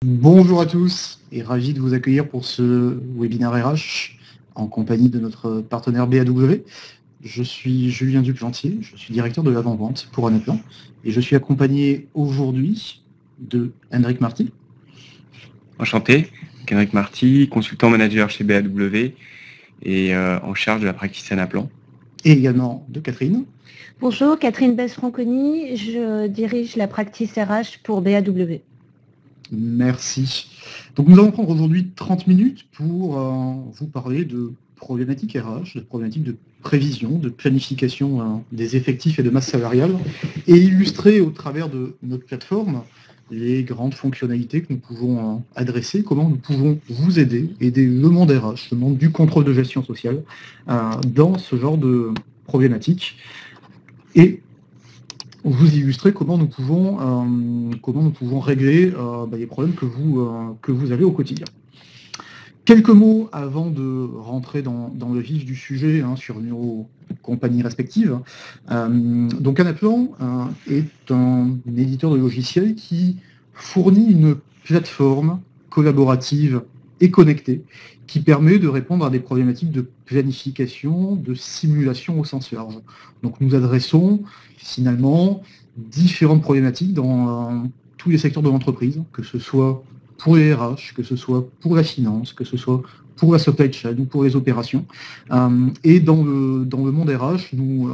Bonjour à tous et ravi de vous accueillir pour ce webinaire RH en compagnie de notre partenaire BAW. Je suis Julien Duplantier, je suis directeur de l'avant-vente pour Anaplan et je suis accompagné aujourd'hui de Henrik Marty. Enchanté, Henrik Marty, consultant manager chez BAW et en charge de la practice Anaplan. Et également de Catherine. Bonjour, Catherine Besse-Franconi, je dirige la practice RH pour BAW. Merci. Donc nous allons prendre aujourd'hui 30 minutes pour vous parler de problématiques RH, de problématiques de prévision, de planification des effectifs et de masse salariale, et illustrer au travers de notre plateforme les grandes fonctionnalités que nous pouvons adresser, comment nous pouvons vous aider le monde RH, le monde du contrôle de gestion sociale, dans ce genre de problématiques. Et vous illustrer comment nous pouvons régler les problèmes que vous avez au quotidien. Quelques mots avant de rentrer dans le vif du sujet sur nos compagnies respectives. Donc Anaplan est un éditeur de logiciels qui fournit une plateforme collaborative et connectée qui permet de répondre à des problématiques de planification, de simulation au sens large. Donc nous adressons finalement différentes problématiques dans tous les secteurs de l'entreprise, que ce soit pour les RH, que ce soit pour la finance, que ce soit pour la supply chain ou pour les opérations. Et dans le monde RH, nous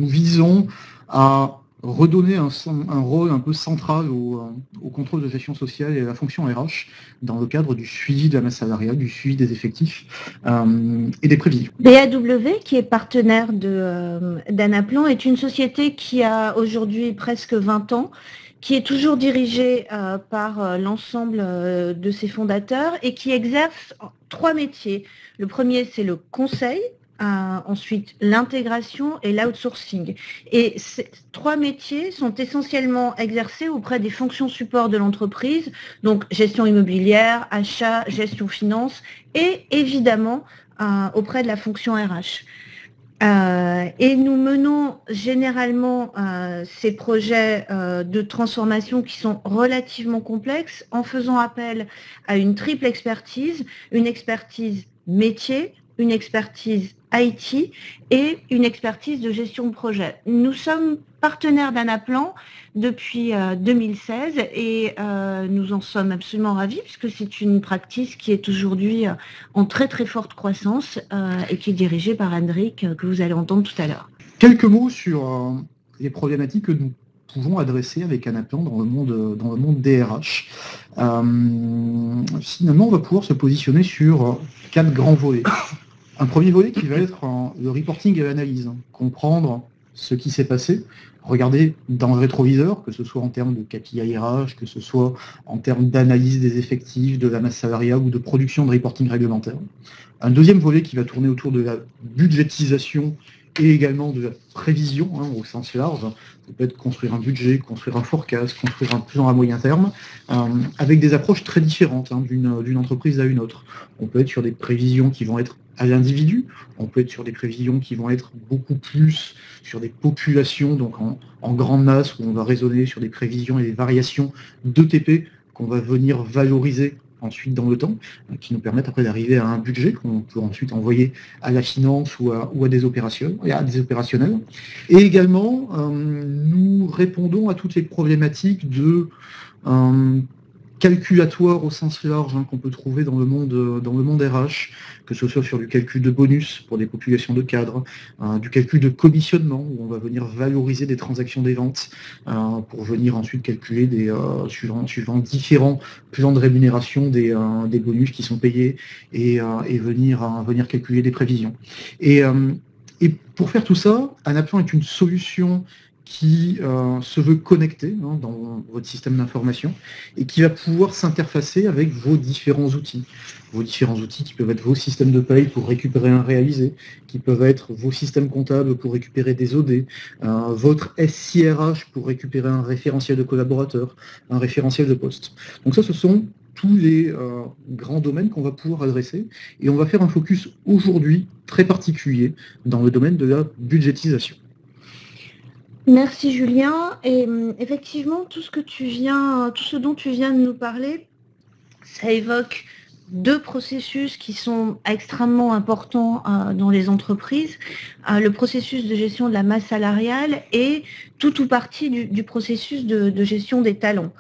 visons à redonner un rôle un peu central au contrôle de gestion sociale et à la fonction RH dans le cadre du suivi de la masse salariale, du suivi des effectifs et des prévisions. BAW, qui est partenaire d'Anaplan, est une société qui a aujourd'hui presque 20 ans, qui est toujours dirigée par l'ensemble de ses fondateurs et qui exerce 3 métiers. Le premier, c'est le conseil. Ensuite, l'intégration et l'outsourcing. Et ces 3 métiers sont essentiellement exercés auprès des fonctions support de l'entreprise, donc gestion immobilière, achat, gestion finance, et évidemment auprès de la fonction RH. Et nous menons généralement ces projets de transformation qui sont relativement complexes en faisant appel à une triple expertise, une expertise métier, une expertise IT et une expertise de gestion de projet. Nous sommes partenaires d'Anaplan depuis 2016 et nous en sommes absolument ravis puisque c'est une practice qui est aujourd'hui en très très forte croissance et qui est dirigée par Henrik que vous allez entendre tout à l'heure. Quelques mots sur les problématiques que nous pouvons adresser avec Anaplan dans le monde des RH. Finalement, on va pouvoir se positionner sur 4 grands volets. Un premier volet qui va être le reporting et l'analyse, comprendre ce qui s'est passé, regarder dans le rétroviseur, que ce soit en termes de KPI RH, que ce soit en termes d'analyse des effectifs, de la masse salariale ou de production de reporting réglementaire. Un deuxième volet qui va tourner autour de la budgétisation et également de la prévision au sens large. Ça peut être construire un budget, construire un forecast, construire un plan à moyen terme, avec des approches très différentes d'une entreprise à une autre. On peut être sur des prévisions qui vont être à l'individu, on peut être sur des prévisions qui vont être beaucoup plus sur des populations, donc en grande masse, où on va raisonner sur des prévisions et des variations d'ETP qu'on va venir valoriser ensuite dans le temps, qui nous permettent après d'arriver à un budget qu'on peut ensuite envoyer à la finance ou à des opérationnels. Et également, nous répondons à toutes les problématiques de calculatoire au sens large qu'on peut trouver dans le monde RH, que ce soit sur du calcul de bonus pour des populations de cadres, du calcul de commissionnement, où on va venir valoriser des transactions des ventes pour venir ensuite calculer suivant différents plans de rémunération des bonus qui sont payés et venir calculer des prévisions. Et pour faire tout ça, Anaplan est une solution qui se veut connecter dans votre système d'information et qui va pouvoir s'interfacer avec vos différents outils. Vos différents outils qui peuvent être vos systèmes de paye pour récupérer un réalisé, qui peuvent être vos systèmes comptables pour récupérer des OD, votre SIRH pour récupérer un référentiel de collaborateurs, un référentiel de poste. Donc ça, ce sont tous les grands domaines qu'on va pouvoir adresser et on va faire un focus aujourd'hui très particulier dans le domaine de la budgétisation. Merci Julien. Et effectivement, tout ce dont tu viens de nous parler, ça évoque deux processus qui sont extrêmement importants dans les entreprises. Le processus de gestion de la masse salariale et tout ou partie du processus de gestion des talents.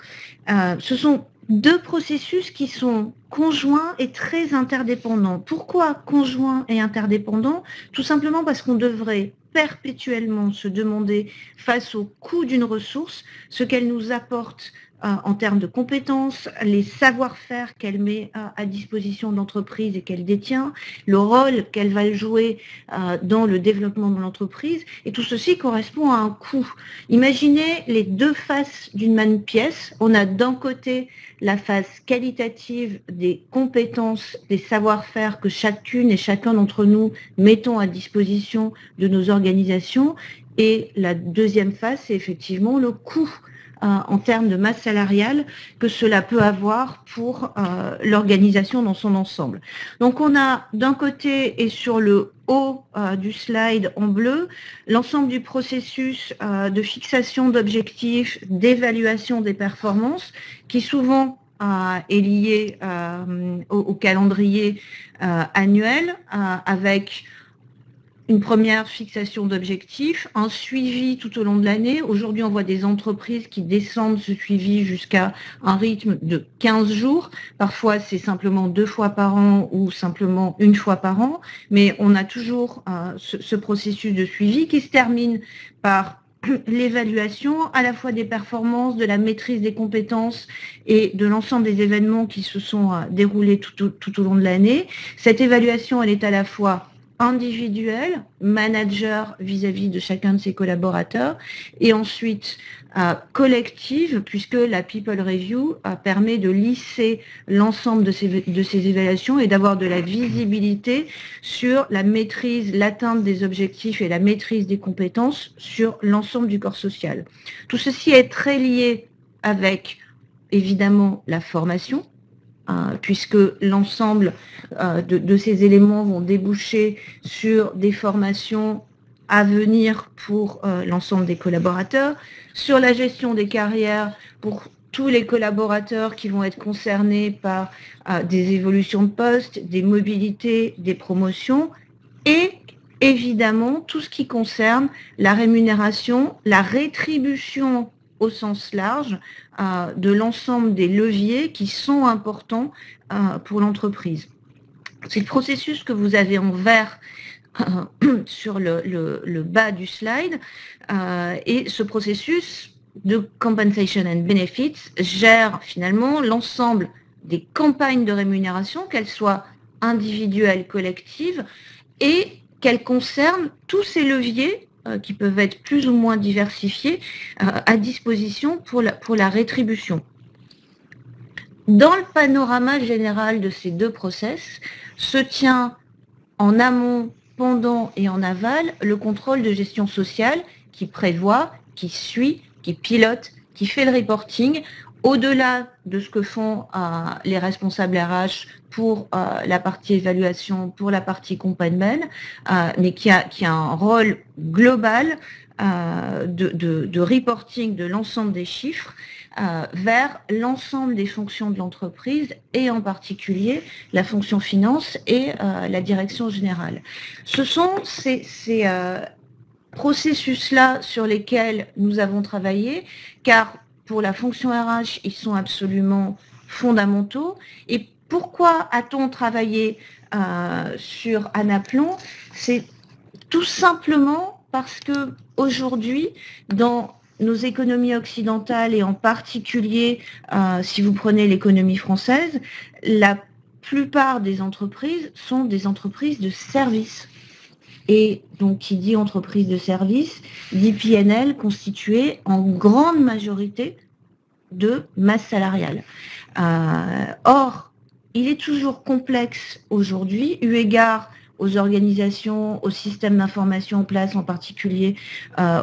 Ce sont deux processus qui sont conjoints et très interdépendants. Pourquoi conjoints et interdépendants? Tout simplement parce qu'on devrait perpétuellement se demander, face au coût d'une ressource, ce qu'elle nous apporte en termes de compétences, les savoir-faire qu'elle met à disposition de l'entreprise et qu'elle détient, le rôle qu'elle va jouer dans le développement de l'entreprise, et tout ceci correspond à un coût. Imaginez les deux faces d'une même pièce. On a d'un côté la face qualitative des compétences, des savoir-faire que chacune et chacun d'entre nous mettons à disposition de nos organisations, et la deuxième face, c'est effectivement le coût en termes de masse salariale que cela peut avoir pour l'organisation dans son ensemble. Donc on a d'un côté, et sur le haut du slide en bleu, l'ensemble du processus de fixation d'objectifs, d'évaluation des performances, qui souvent est lié au calendrier annuel, avec une première fixation d'objectifs, un suivi tout au long de l'année. Aujourd'hui, on voit des entreprises qui descendent ce suivi jusqu'à un rythme de 15 jours. Parfois, c'est simplement 2 fois par an ou simplement 1 fois par an. Mais on a toujours ce processus de suivi qui se termine par l'évaluation à la fois des performances, de la maîtrise des compétences et de l'ensemble des événements qui se sont déroulés tout au long de l'année. Cette évaluation, elle est à la fois individuel, manager vis-à-vis de chacun de ses collaborateurs, et ensuite collective, puisque la People Review permet de lisser l'ensemble de ces évaluations et d'avoir de la visibilité sur la maîtrise, l'atteinte des objectifs et la maîtrise des compétences sur l'ensemble du corps social. Tout ceci est très lié avec, évidemment, la formation, puisque l'ensemble de ces éléments vont déboucher sur des formations à venir pour l'ensemble des collaborateurs, sur la gestion des carrières pour tous les collaborateurs qui vont être concernés par des évolutions de poste, des mobilités, des promotions, et évidemment tout ce qui concerne la rémunération, la rétribution au sens large de l'ensemble des leviers qui sont importants pour l'entreprise. C'est le processus que vous avez en vert sur le bas du slide, et ce processus de Compensation and Benefits gère finalement l'ensemble des campagnes de rémunération, qu'elles soient individuelles, collectives, et qu'elles concernent tous ces leviers qui peuvent être plus ou moins diversifiés à disposition pour la rétribution. Dans le panorama général de ces deux process, se tient en amont, pendant et en aval le contrôle de gestion sociale qui prévoit, qui suit, qui pilote, qui fait le reporting, au-delà de ce que font les responsables RH pour la partie évaluation, pour la partie compagnement, mais qui a un rôle global de reporting de l'ensemble des chiffres vers l'ensemble des fonctions de l'entreprise, et en particulier la fonction finance et la direction générale. Ce sont ces processus-là sur lesquels nous avons travaillé, car pour la fonction RH, ils sont absolument fondamentaux. Et pourquoi a-t-on travaillé sur Anaplan? C'est tout simplement parce que aujourd'hui, dans nos économies occidentales, et en particulier si vous prenez l'économie française, la plupart des entreprises sont des entreprises de services. Et donc, qui dit entreprise de service, dit PNL constituée en grande majorité de masse salariale. Or, il est toujours complexe aujourd'hui, eu égard aux organisations, aux systèmes d'information en place, en particulier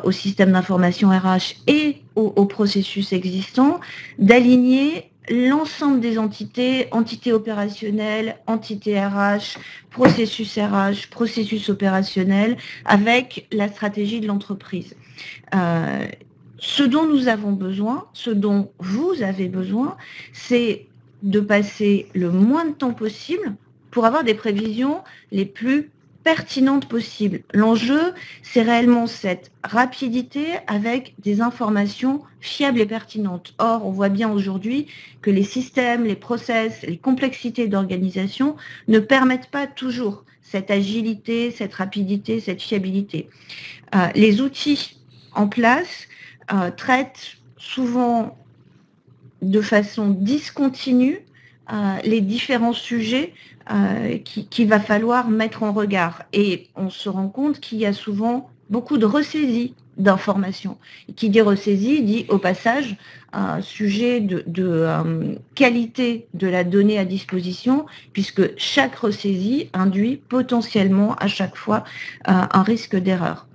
au système d'information RH et aux processus existants, d'aligner l'ensemble des entités opérationnelles, entités RH, processus opérationnel, avec la stratégie de l'entreprise. Ce dont nous avons besoin, ce dont vous avez besoin, c'est de passer le moins de temps possible pour avoir des prévisions les plus pertinentes possibles. L'enjeu, c'est réellement cette rapidité avec des informations fiables et pertinentes. Or, on voit bien aujourd'hui que les systèmes, les process, les complexités d'organisation ne permettent pas toujours cette agilité, cette rapidité, cette fiabilité. Les outils en place traitent souvent de façon discontinue les différents sujets qu'il va falloir mettre en regard. Et on se rend compte qu'il y a souvent beaucoup de ressaisie d'informations. Qui dit ressaisie dit au passage sujet de qualité de la donnée à disposition, puisque chaque ressaisie induit potentiellement à chaque fois un risque d'erreur.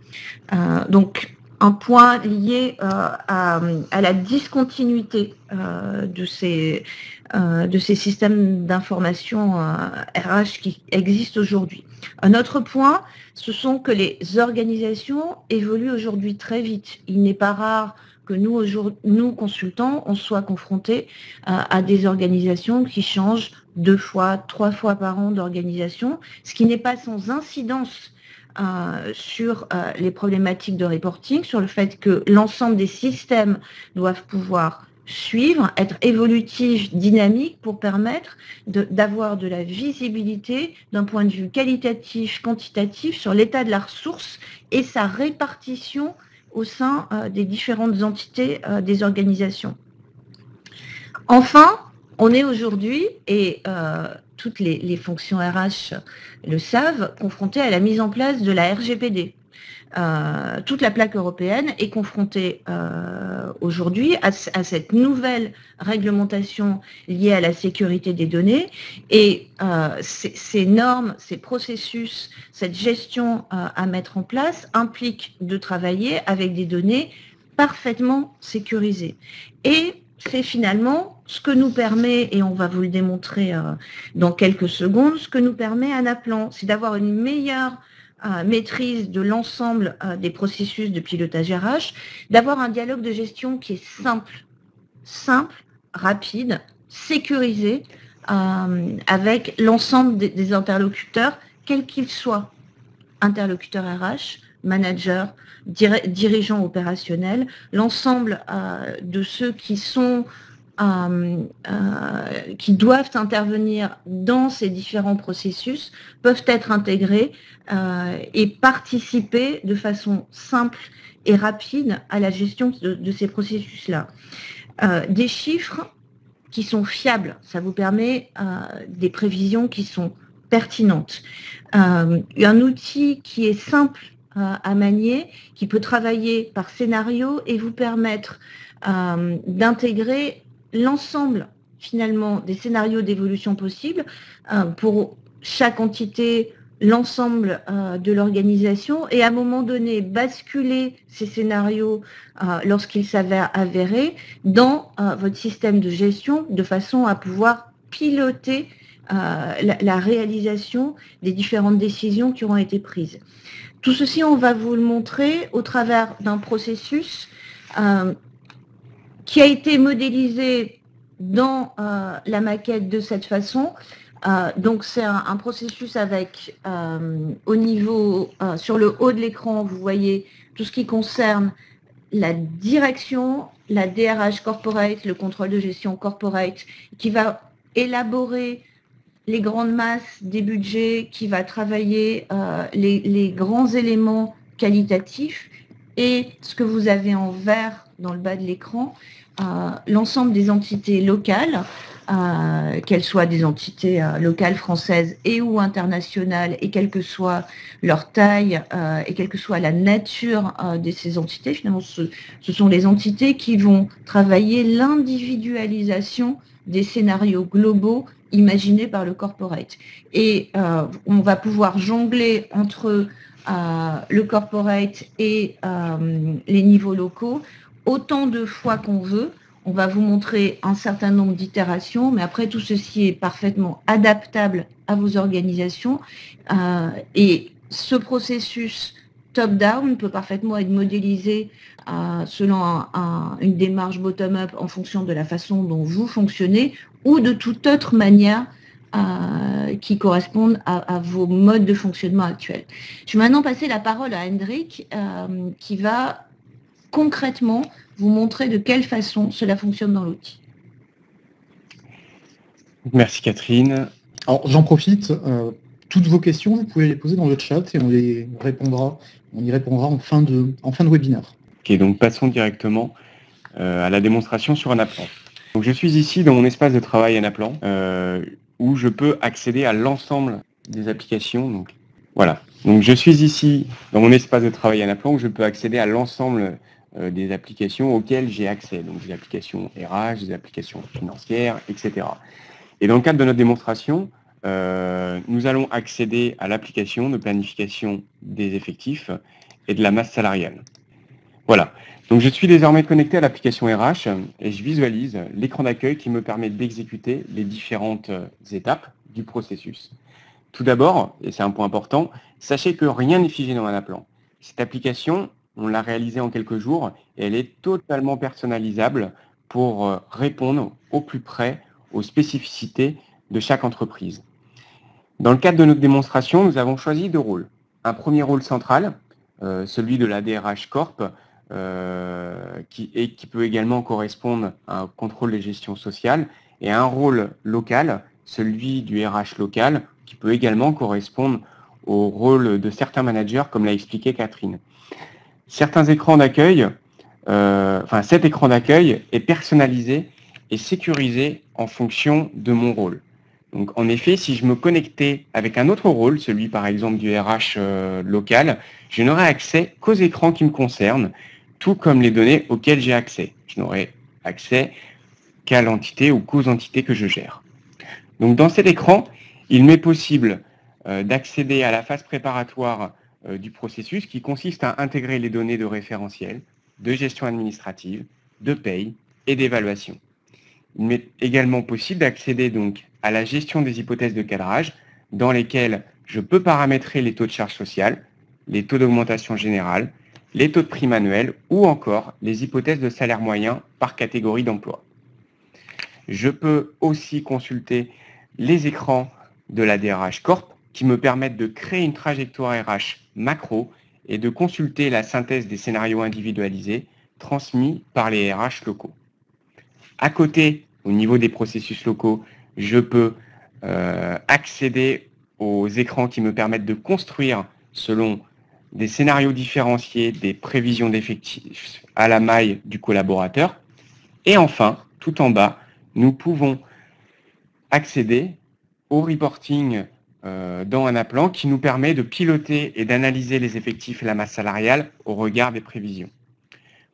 Donc, un point lié à la discontinuité de ces systèmes d'information RH qui existent aujourd'hui. Un autre point, ce sont que les organisations évoluent aujourd'hui très vite. Il n'est pas rare que nous, consultants, on soit confrontés à des organisations qui changent 2 fois, 3 fois par an d'organisation, ce qui n'est pas sans incidence sur les problématiques de reporting, sur le fait que l'ensemble des systèmes doivent pouvoir suivre, être évolutifs, dynamiques, pour permettre d'avoir de la visibilité d'un point de vue qualitatif, quantitatif sur l'état de la ressource et sa répartition au sein des différentes entités des organisations. Enfin, on est aujourd'hui, et toutes les fonctions RH le savent, confrontées à la mise en place de la RGPD. Toute la plaque européenne est confrontée aujourd'hui à cette nouvelle réglementation liée à la sécurité des données, et ces normes, ces processus, cette gestion à mettre en place implique de travailler avec des données parfaitement sécurisées. Et c'est finalement ce que nous permet, et on va vous le démontrer dans quelques secondes, ce que nous permet Anaplan, c'est d'avoir une meilleure maîtrise de l'ensemble des processus de pilotage RH, d'avoir un dialogue de gestion qui est simple, rapide, sécurisé, avec l'ensemble des interlocuteurs, quels qu'ils soient, interlocuteurs RH, managers, dirigeants opérationnels, l'ensemble de ceux qui sont qui doivent intervenir dans ces différents processus peuvent être intégrés et participer de façon simple et rapide à la gestion de ces processus-là. Des chiffres qui sont fiables, ça vous permet des prévisions qui sont pertinentes. Un outil qui est simple à manier, qui peut travailler par scénario et vous permettre d'intégrer l'ensemble finalement des scénarios d'évolution possibles pour chaque entité, l'ensemble de l'organisation, et à un moment donné basculer ces scénarios lorsqu'ils s'avèrent avérés dans votre système de gestion de façon à pouvoir piloter la réalisation des différentes décisions qui auront été prises. Tout ceci, on va vous le montrer au travers d'un processus qui a été modélisé dans la maquette de cette façon. Donc c'est un processus avec au niveau, sur le haut de l'écran, vous voyez tout ce qui concerne la direction, la DRH corporate, le contrôle de gestion corporate, qui va élaborer les grandes masses des budgets, qui va travailler les grands éléments qualitatifs, et ce que vous avez en vert dans le bas de l'écran, l'ensemble des entités locales, qu'elles soient des entités locales françaises et ou internationales, et quelle que soit leur taille et quelle que soit la nature de ces entités. Finalement, ce sont les entités qui vont travailler l'individualisation des scénarios globaux imaginés par le corporate. Et on va pouvoir jongler entre le corporate et les niveaux locaux autant de fois qu'on veut. On va vous montrer un certain nombre d'itérations, mais après tout ceci est parfaitement adaptable à vos organisations. Et ce processus top-down peut parfaitement être modélisé selon une démarche bottom-up en fonction de la façon dont vous fonctionnez ou de toute autre manière qui correspondent à vos modes de fonctionnement actuels. Je vais maintenant passer la parole à Hendrik qui va concrètement vous montrer de quelle façon cela fonctionne dans l'outil. Merci Catherine. Alors j'en profite, toutes vos questions, vous pouvez les poser dans le chat et on y répondra en fin de webinaire. Ok, donc passons directement à la démonstration sur Anaplan. Donc je suis ici dans mon espace de travail Anaplan, où je peux accéder à l'ensemble des applications. Donc voilà. Donc je suis ici dans mon espace de travail Anaplan où je peux accéder à l'ensemble des applications auxquelles j'ai accès. Donc des applications RH, des applications financières, etc. Et dans le cadre de notre démonstration, nous allons accéder à l'application de planification des effectifs et de la masse salariale. Voilà. Donc je suis désormais connecté à l'application RH et je visualise l'écran d'accueil qui me permet d'exécuter les différentes étapes du processus. Tout d'abord, et c'est un point important, sachez que rien n'est figé dans Anaplan. Cette application, on l'a réalisée en quelques jours et elle est totalement personnalisable pour répondre au plus près aux spécificités de chaque entreprise. Dans le cadre de notre démonstration, nous avons choisi 2 rôles. Un premier rôle central, celui de la DRH Corp, qui peut également correspondre à un contrôle des gestions sociales, et un rôle local, celui du RH local, qui peut également correspondre au rôle de certains managers, comme l'a expliqué Catherine. Certains écrans d'accueil, cet écran d'accueil est personnalisé et sécurisé en fonction de mon rôle. Donc en effet, si je me connectais avec un autre rôle, celui par exemple du RH local, je n'aurai accès qu'aux écrans qui me concernent, tout comme les données auxquelles j'ai accès. Je n'aurai accès qu'à l'entité ou qu'aux entités que je gère. Donc dans cet écran, il m'est possible d'accéder à la phase préparatoire du processus qui consiste à intégrer les données de référentiel, de gestion administrative, de paye et d'évaluation. Il m'est également possible d'accéder donc à la gestion des hypothèses de cadrage dans lesquelles je peux paramétrer les taux de charge sociale, les taux d'augmentation générale, les taux de prime annuelle ou encore les hypothèses de salaire moyen par catégorie d'emploi. Je peux aussi consulter les écrans de la DRH Corp qui me permettent de créer une trajectoire RH macro et de consulter la synthèse des scénarios individualisés transmis par les RH locaux. À côté, au niveau des processus locaux, je peux accéder aux écrans qui me permettent de construire selon des scénarios différenciés, des prévisions d'effectifs à la maille du collaborateur. Et enfin, tout en bas, nous pouvons accéder au reporting dans Anaplan qui nous permet de piloter et d'analyser les effectifs et la masse salariale au regard des prévisions.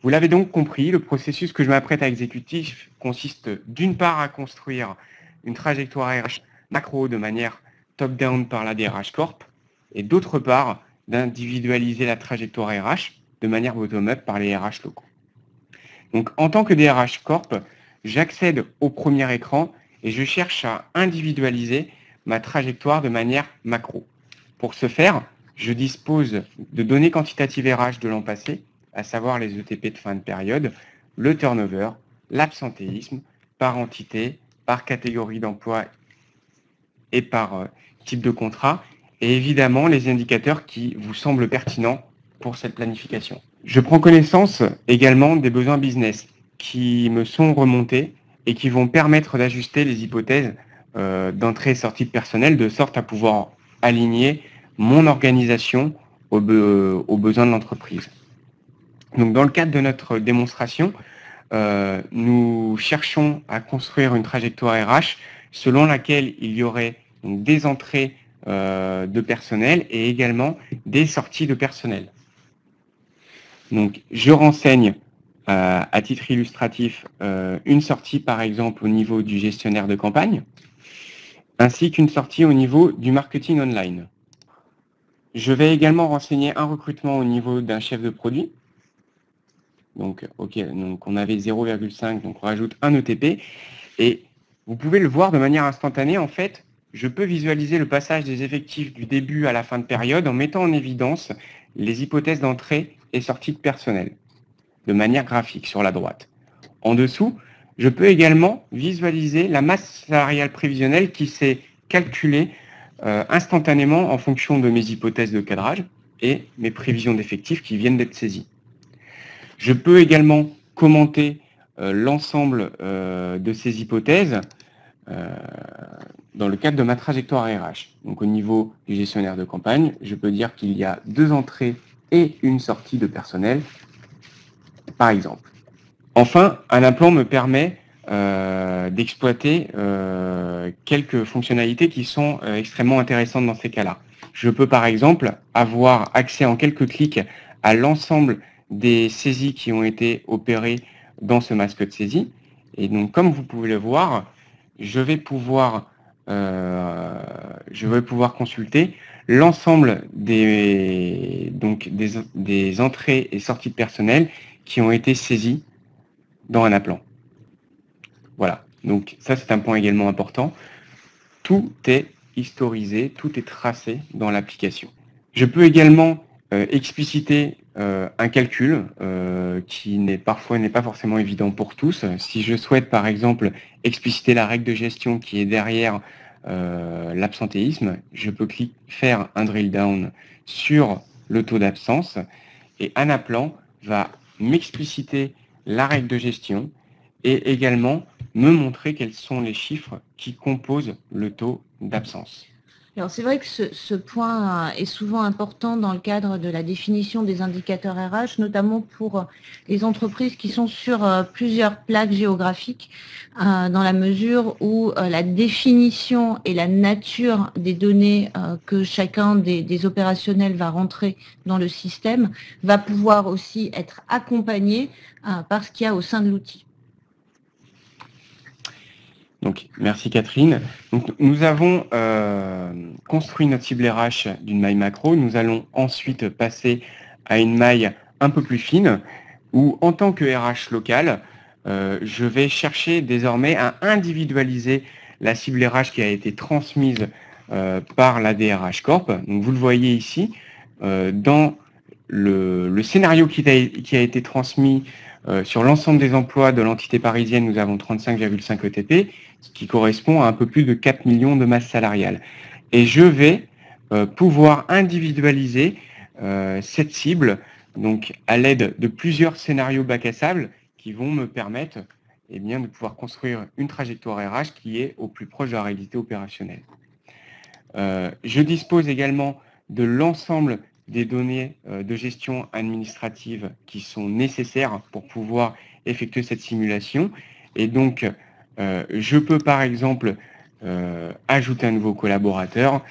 Vous l'avez donc compris, le processus que je m'apprête à exécuter consiste d'une part à construire une trajectoire RH macro de manière top-down par la DRH Corp et d'autre part d'individualiser la trajectoire RH de manière bottom-up par les RH locaux. Donc en tant que DRH Corp, j'accède au premier écran et je cherche à individualiser ma trajectoire de manière macro. Pour ce faire, je dispose de données quantitatives RH de l'an passé, à savoir les ETP de fin de période, le turnover, l'absentéisme, par entité, par catégorie d'emploi et par type de contrat, et évidemment les indicateurs qui vous semblent pertinents pour cette planification. Je prends connaissance également des besoins business qui me sont remontés et qui vont permettre d'ajuster les hypothèses d'entrée et sortie de personnel de sorte à pouvoir aligner mon organisation aux besoins de l'entreprise. Donc, dans le cadre de notre démonstration, nous cherchons à construire une trajectoire RH selon laquelle il y aurait donc, des entrées de personnel et également des sorties de personnel. Donc, je renseigne à titre illustratif une sortie, par exemple, au niveau du gestionnaire de campagne, ainsi qu'une sortie au niveau du marketing online. Je vais également renseigner un recrutement au niveau d'un chef de produit. Donc, donc on avait 0,5, donc on rajoute un ETP. Et vous pouvez le voir de manière instantanée, en fait, je peux visualiser le passage des effectifs du début à la fin de période en mettant en évidence les hypothèses d'entrée et sortie de personnel, de manière graphique sur la droite. En dessous, je peux également visualiser la masse salariale prévisionnelle qui s'est calculée instantanément en fonction de mes hypothèses de cadrage et mes prévisions d'effectifs qui viennent d'être saisies. Je peux également commenter l'ensemble de ces hypothèses dans le cadre de ma trajectoire RH. Donc au niveau du gestionnaire de campagne, je peux dire qu'il y a 2 entrées et une sortie de personnel, par exemple. Enfin, Anaplan me permet d'exploiter quelques fonctionnalités qui sont extrêmement intéressantes dans ces cas-là. Je peux par exemple avoir accès en quelques clics à l'ensemble des saisies qui ont été opérées dans ce masque de saisie. Et donc, comme vous pouvez le voir, je vais pouvoir consulter l'ensemble des entrées et sorties de personnel qui ont été saisies dans Anaplan. Voilà, donc ça c'est un point également important. Tout est historisé, tout est tracé dans l'application. Je peux également expliciter un calcul qui parfois n'est pas forcément évident pour tous. Si je souhaite par exemple expliciter la règle de gestion qui est derrière l'absentéisme, je peux faire un drill down sur le taux d'absence et Anaplan va m'expliciter la règle de gestion et également me montrer quels sont les chiffres qui composent le taux d'absence. Alors c'est vrai que ce point est souvent important dans le cadre de la définition des indicateurs RH, notamment pour les entreprises qui sont sur plusieurs plaques géographiques, dans la mesure où la définition et la nature des données que chacun des opérationnels va rentrer dans le système va pouvoir aussi être accompagné par ce qu'il y a au sein de l'outil. Donc, merci Catherine. Donc, nous avons construit notre cible RH d'une maille macro. Nous allons ensuite passer à une maille un peu plus fine où, en tant que RH local, je vais chercher désormais à individualiser la cible RH qui a été transmise par la DRH Corp. Donc, vous le voyez ici, dans le scénario qui a été transmis sur l'ensemble des emplois de l'entité parisienne, nous avons 35,5 ETP, ce qui correspond à un peu plus de 4 millions de masse salariale. Et je vais pouvoir individualiser cette cible donc, à l'aide de plusieurs scénarios bac à sable qui vont me permettre de pouvoir construire une trajectoire RH qui est au plus proche de la réalité opérationnelle. Je dispose également de l'ensemble des données de gestion administrative qui sont nécessaires pour pouvoir effectuer cette simulation. Et donc, je peux par exemple ajouter un nouveau collaborateur,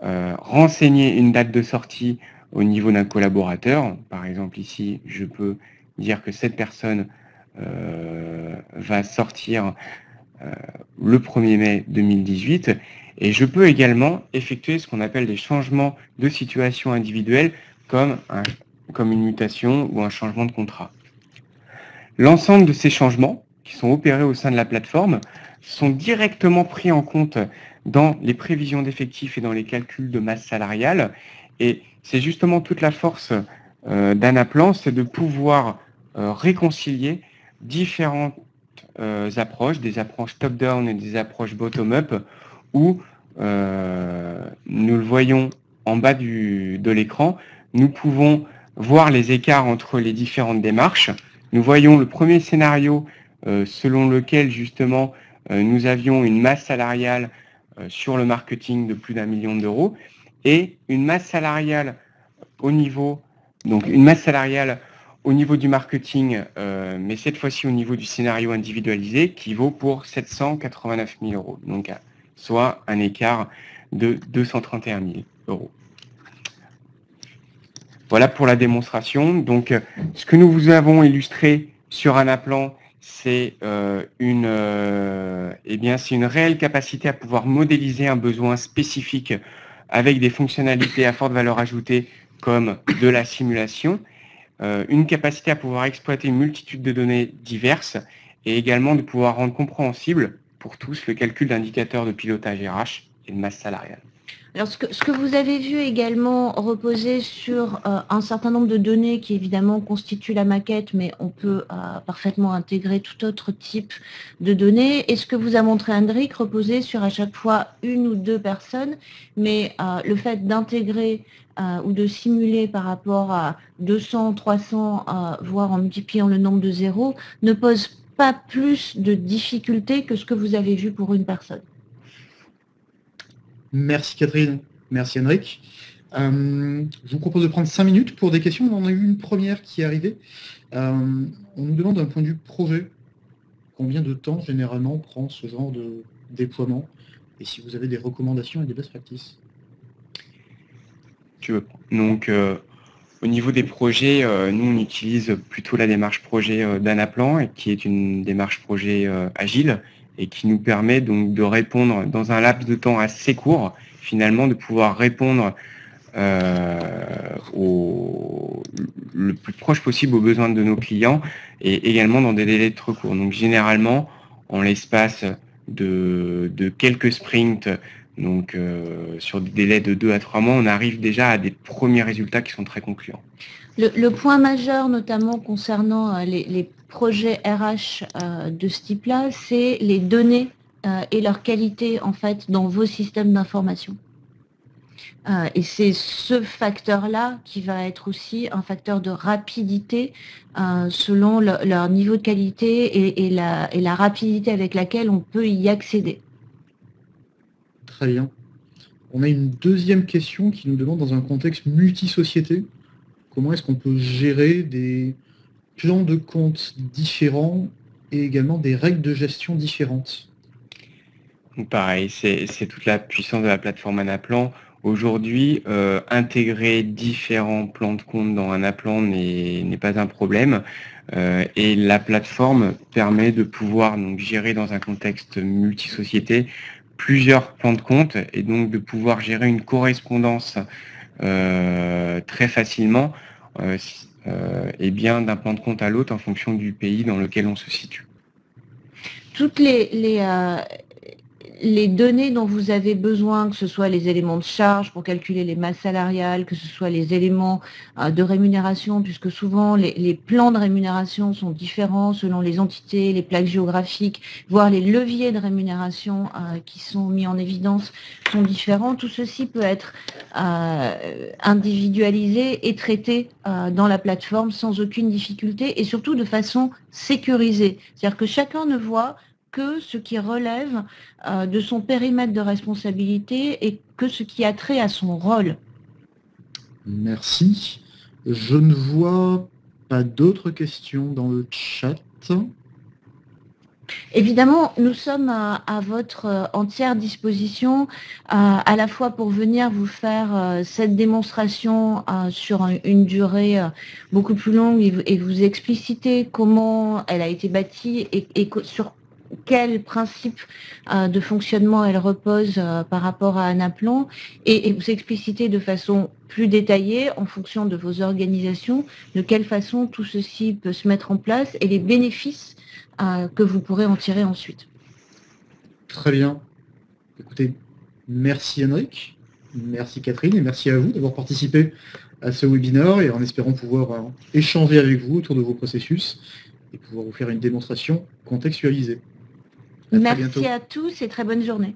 renseigner une date de sortie au niveau d'un collaborateur. Par exemple, ici, je peux dire que cette personne va sortir le 1er mai 2018. Et je peux également effectuer ce qu'on appelle des changements de situation individuelle comme une mutation ou un changement de contrat. L'ensemble de ces changements qui sont opérés au sein de la plateforme sont directement pris en compte dans les prévisions d'effectifs et dans les calculs de masse salariale. Et c'est justement toute la force d'Anaplan, c'est de pouvoir réconcilier différentes approches, des approches top-down et des approches bottom-up, où nous le voyons en bas de l'écran, nous pouvons voir les écarts entre les différentes démarches. Nous voyons le premier scénario selon lequel justement nous avions une masse salariale sur le marketing de plus d'1 million d'euros et une masse salariale au niveau du marketing, mais cette fois-ci au niveau du scénario individualisé qui vaut pour 789 000 euros. Donc, soit un écart de 231 000 euros. Voilà pour la démonstration. Donc, ce que nous vous avons illustré sur Anaplan, c'est une réelle capacité à pouvoir modéliser un besoin spécifique avec des fonctionnalités à forte valeur ajoutée comme de la simulation, une capacité à pouvoir exploiter une multitude de données diverses et également de pouvoir rendre compréhensible pour tous le calcul d'indicateurs de pilotage RH et de masse salariale. Alors, ce que vous avez vu également reposer sur un certain nombre de données qui évidemment constituent la maquette, mais on peut parfaitement intégrer tout autre type de données. Et ce que vous a montré Hendrik reposait sur à chaque fois une ou deux personnes, mais le fait d'intégrer ou de simuler par rapport à 200, 300, voire en multipliant le nombre de zéros, ne pose pas plus de difficultés que ce que vous avez vu pour une personne. Merci Catherine, merci Henrik. Je vous propose de prendre 5 minutes pour des questions. On en a eu une première qui est arrivée. On nous demande d'un point de vue projet, combien de temps généralement prend ce genre de déploiement et si vous avez des recommandations et des best practices. Donc, au niveau des projets, nous on utilise plutôt la démarche projet d'Anaplan, qui est une démarche projet agile, et qui nous permet donc de répondre dans un laps de temps assez court, finalement, de pouvoir répondre le plus proche possible aux besoins de nos clients et également dans des délais très courts. Donc généralement, en l'espace de quelques sprints, donc sur des délais de 2 à 3 mois, on arrive déjà à des premiers résultats qui sont très concluants. Le point majeur, notamment concernant les projets RH de ce type-là, c'est les données et leur qualité en fait dans vos systèmes d'information. Et c'est ce facteur-là qui va être aussi un facteur de rapidité selon leur niveau de qualité et la rapidité avec laquelle on peut y accéder. Très bien. On a une deuxième question qui nous demande dans un contexte multi-société, comment est-ce qu'on peut gérer des plans de compte différents et également des règles de gestion différentes? Donc pareil, c'est toute la puissance de la plateforme Anaplan. Aujourd'hui, intégrer différents plans de compte dans Anaplan n'est pas un problème. Et la plateforme permet de pouvoir donc gérer dans un contexte multi-société plusieurs plans de compte et donc de pouvoir gérer une correspondance très facilement et bien d'un plan de compte à l'autre en fonction du pays dans lequel on se situe. Toutes les données dont vous avez besoin, que ce soit les éléments de charge pour calculer les masses salariales, que ce soit les éléments de rémunération, puisque souvent les plans de rémunération sont différents selon les entités, les plaques géographiques, voire les leviers de rémunération qui sont mis en évidence sont différents. Tout ceci peut être individualisé et traité dans la plateforme sans aucune difficulté et surtout de façon sécurisée. C'est-à-dire que chacun ne voit que ce qui relève de son périmètre de responsabilité et que ce qui a trait à son rôle. Merci. Je ne vois pas d'autres questions dans le chat. Évidemment, nous sommes à votre entière disposition, à la fois pour venir vous faire cette démonstration sur une durée beaucoup plus longue et vous expliciter comment elle a été bâtie et sur quel principe de fonctionnement elle repose par rapport à Anaplan et vous expliciter de façon plus détaillée en fonction de vos organisations de quelle façon tout ceci peut se mettre en place et les bénéfices que vous pourrez en tirer ensuite. Très bien. Écoutez, merci Henrik, merci Catherine et merci à vous d'avoir participé à ce webinaire et en espérant pouvoir échanger avec vous autour de vos processus et pouvoir vous faire une démonstration contextualisée. Merci à tous et très bonne journée.